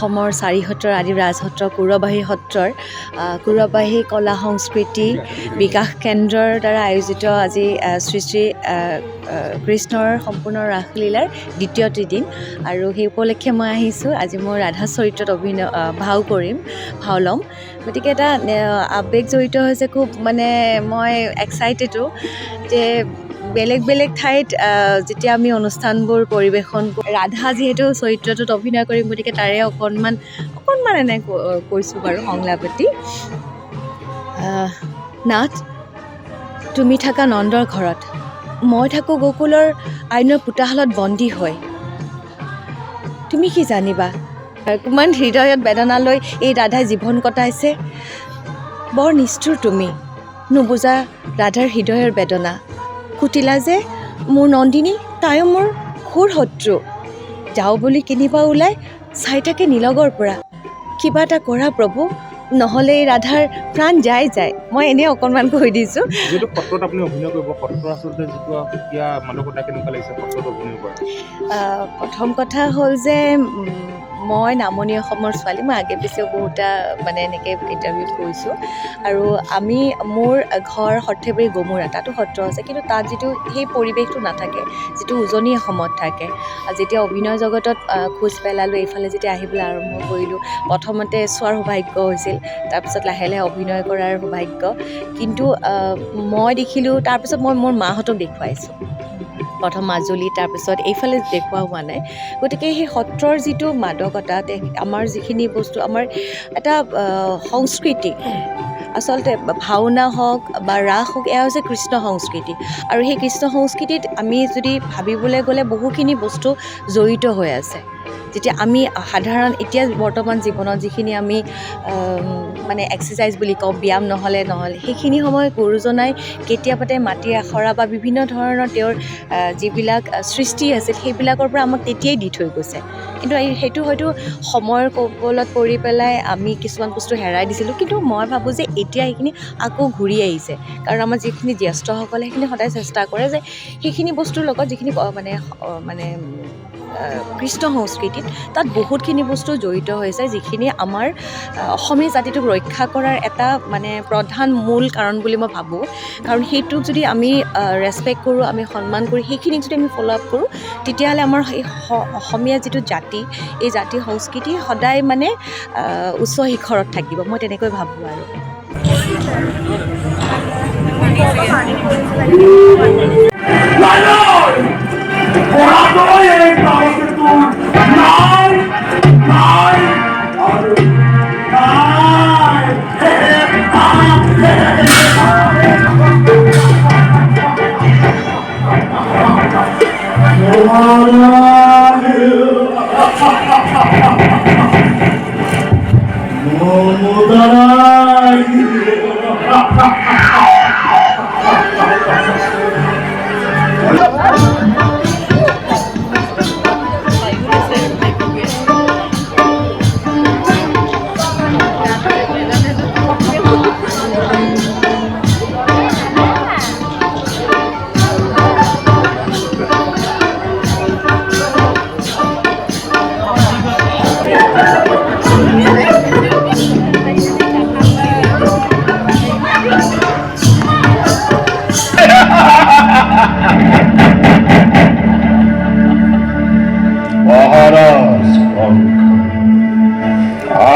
অসমৰ চাৰি সত্ৰৰ আদি ৰাজসত্ৰ কৌৰৱাহী সত্ৰৰ কৌৰৱাহী কলা সংস্কৃতি বিকাশ কেন্দ্ৰৰ দ্বাৰা আয়োজিত আজি শ্ৰী শ্ৰী কৃষ্ণৰ সম্পূৰ্ণ ৰাসলীলাৰ দ্বিতীয়টি দিন আৰু সেই উপলক্ষে মই আহিছোঁ। আজি মই ৰাধা চৰিত্ৰত ভাও ল'ম, গতিকে এটা আৱেগ জড়িত হৈছে খুব, মানে মই এক্সাইটেডো যে বেলেগ বেলেগ ঠাইত যেতিয়া আমি অনুষ্ঠানবোৰ পৰিৱেশন ৰাধা যিহেতু চৰিত্ৰটোত অভিনয় কৰিম, গতিকে তাৰে অকণমান এনে কৈছোঁ বাৰু সংলাপতি। নাথ, তুমি থাকা নন্দৰ ঘৰত, মই থাকোঁ গকুলৰ আইনৰ পোতাশালত বন্দী হৈ। তুমি কি জানিবা কিমান হৃদয়ত বেদনা লৈ এই ৰাধাই জীৱন কটাইছে। বৰ নিষ্ঠুৰ তুমি, নুবুজা ৰাধাৰ হৃদয়ৰ বেদনা। কুটিলা যে মোৰ নন্দিনী, তাইও মোৰ ঘোৰ শত্ৰু। যাওঁ বুলি কিনিবা ওলাই চাই থাকে নিলগৰ পৰা। কিবা এটা কৰা প্ৰভু, নহ'লে এই ৰাধাৰ প্ৰাণ যায়। মই এনেই অকণমান কৈ দিছোঁ। যিটো সত্ৰত আপুনি অভিনয় কৰিব, সত্ৰ আচলতে যিটো সুকীয়া মানসিকতা কেনেকুৱা লাগিছে সত্ৰত অভিনয় কৰা? প্ৰথম কথা হ'ল যে মই নামনি অসমৰ ছোৱালী, মই আগে পিছেও বহুতা এনেকৈ ইণ্টাৰভিউত কৈছোঁ। আৰু মোৰ ঘৰ সৰ্থেবাৰী গমুৰা, তাতো সত্ৰ আছে, কিন্তু তাত যিটো সেই পৰিৱেশটো নাথাকে, যিটো উজনি অসমত থাকে। যেতিয়া অভিনয় জগতত খোজ পেলালোঁ, এইফালে যেতিয়া আহিবলৈ আৰম্ভ কৰিলোঁ, প্ৰথমতে চোৱাৰ সৌভাগ্য হৈছিল, তাৰপিছত লাহে লাহে অভিনয় কৰাৰ সৌভাগ্য। কিন্তু মই দেখিলোঁ, তাৰপিছত মই মোৰ মাহঁতক দেখুৱাইছোঁ, প্ৰথম মাজুলী, তাৰপিছত এইফালে দেখুওৱা হোৱা নাই। গতিকে সেই সত্ৰৰ যিটো মাদকতা, আমাৰ যিখিনি বস্তু, আমাৰ এটা সংস্কৃতি, আচলতে ভাওনা হওক বা ৰাস হওক, এয়া হৈছে কৃষ্ণ সংস্কৃতি। আৰু সেই কৃষ্ণ সংস্কৃতিত আমি যদি ভাবিবলৈ গ'লে বহুখিনি বস্তু জড়িত হৈ আছে। যেতিয়া আমি সাধাৰণ এতিয়া বৰ্তমান জীৱনত যিখিনি আমি এক্সাৰচাইজ বুলি কওঁ, ব্যায়াম নহ'লে সেইখিনি সময় গুৰুজনাই কেতিয়াবাতে মাটিৰ আখৰা বা বিভিন্ন ধৰণৰ তেওঁৰ যিবিলাক সৃষ্টি আছিল, সেইবিলাকৰ পৰা আমাক তেতিয়াই দি থৈ গৈছে। কিন্তু সেইটো হয়তো সময়ৰ কবলত পৰি পেলাই আমি কিছুমান বস্তু হেৰাই দিছিলোঁ। কিন্তু মই ভাবোঁ যে এতিয়া সেইখিনি আকৌ ঘূৰি আহিছে, কাৰণ আমাৰ যিখিনি জ্যেষ্ঠসকলে সেইখিনি সদায় চেষ্টা কৰে যে সেইখিনি বস্তুৰ লগত যিখিনি কৃষ্ণ সংস্কৃতিত, তাত বহুতখিনি বস্তু জড়িত হৈছে, যিখিনি আমাৰ অসমীয়া জাতিটোক ৰক্ষা কৰাৰ এটা প্ৰধান মূল কাৰণ বুলি মই ভাবোঁ। কাৰণ সেইটোক যদি আমি ৰেচপেক্ট কৰোঁ, আমি সন্মান কৰি সেইখিনিক যদি আমি ফ'ল' আপ কৰোঁ, তেতিয়াহ'লে আমাৰ এই অসমীয়া যিটো জাতি, এই জাতি সংস্কৃতি সদায় উচ্চ শিখৰত থাকিব, মই তেনেকৈ ভাবোঁ। আৰু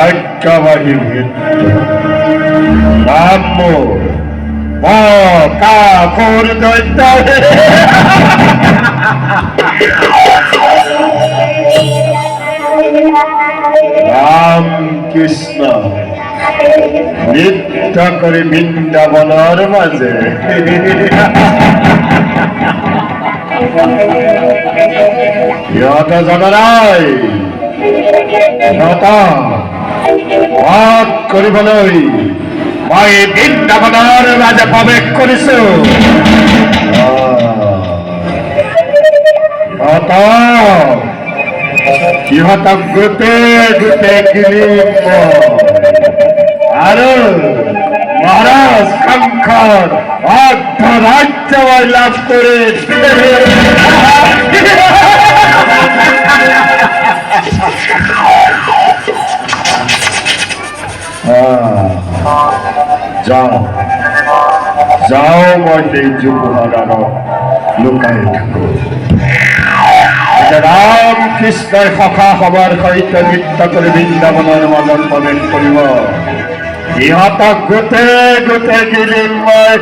আজ্ঞাবাহী নাম কাকুৰ দৈত্য ৰাম কৃষ্ণ নৃত্য কৰে বৃন্দাবনেৰ মাঝে সিহঁত জনৰাই বাস কৰিবলৈ মই বৃন্দাবনৰ মাজে প্ৰৱেশ কৰিছো। সিহঁতক গোটেই কিনিম আৰু মহাৰাজ কংসৰ অৰ্ধৰাজ্য লাভ কৰি যাও যাও, মই তেজ উপহাৰত লুকাই থাকো। ৰাম কৃষ্ণই সখা সবাৰ সৈতে নৃত্য কৰি বৃন্দাবনৰ মাজত প্ৰৱেশ কৰিব। ইহঁতক গোটেই গোটেই গিলিম মই।